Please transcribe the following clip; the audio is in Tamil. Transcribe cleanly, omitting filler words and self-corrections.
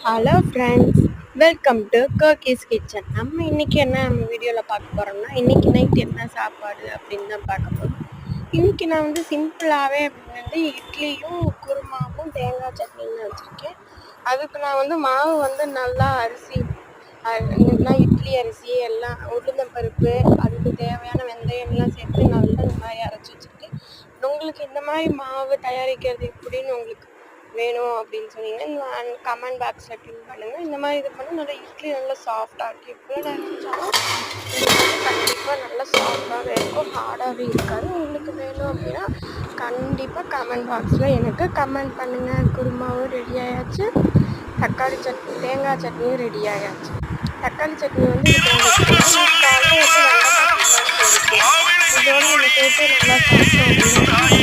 ஹலோ ஃப்ரெண்ட்ஸ், வெல்கம் டு கோகிஸ் கிச்சன். நம்ம இன்னைக்கு என்ன வீடியோவில் பார்க்க போகிறோம்னா, இன்னைக்கு நைட் என்ன சாப்பாடு அப்படின்னு தான் பார்க்க போகிறோம். இன்னைக்கு நான் வந்து சிம்பிளாகவே வந்து இட்லியும் குருமாவும் தேங்காய் சட்னியும் வச்சுருக்கேன். அதுக்கு நான் வந்து மாவு வந்து நல்லா இட்லி அரிசி எல்லாம் உளுந்தம்பருப்பு, அதுக்கு தேவையான வெந்தயம் எல்லாம் சேர்த்து நல்லா இந்த மாதிரி அரைச்சி வச்சுருக்கேன். உங்களுக்கு இந்த மாதிரி மாவு தயாரிக்கிறது எப்படின்னு உங்களுக்கு வேணும் அப்படின்னு சொன்னீங்கன்னா கமெண்ட் பாக்ஸில் பின் பண்ணுங்கள். இந்த மாதிரி இது பண்ணி நல்லா இட்லி நல்லா சாஃப்டாக இருக்குது. எவ்வளோ நேரம் வச்சாலும் இது வந்து கண்டிப்பாக நல்லா சாஃப்டாகவே இருக்கும், ஹார்டாகவே இருக்காது. உங்களுக்கு வேணும் அப்படின்னா கண்டிப்பாக கமெண்ட் பாக்ஸில் எனக்கு கமெண்ட் பண்ணுங்கள். குருமாவும் ரெடி ஆயாச்சு, தக்காளி சட்னி தேங்காய் சட்னியும் ரெடி ஆயாச்சு. தக்காளி சட்னி வந்து இதோட நம்ம சேர்த்து நல்லா சாப்பிட்டோம் அப்படின்னா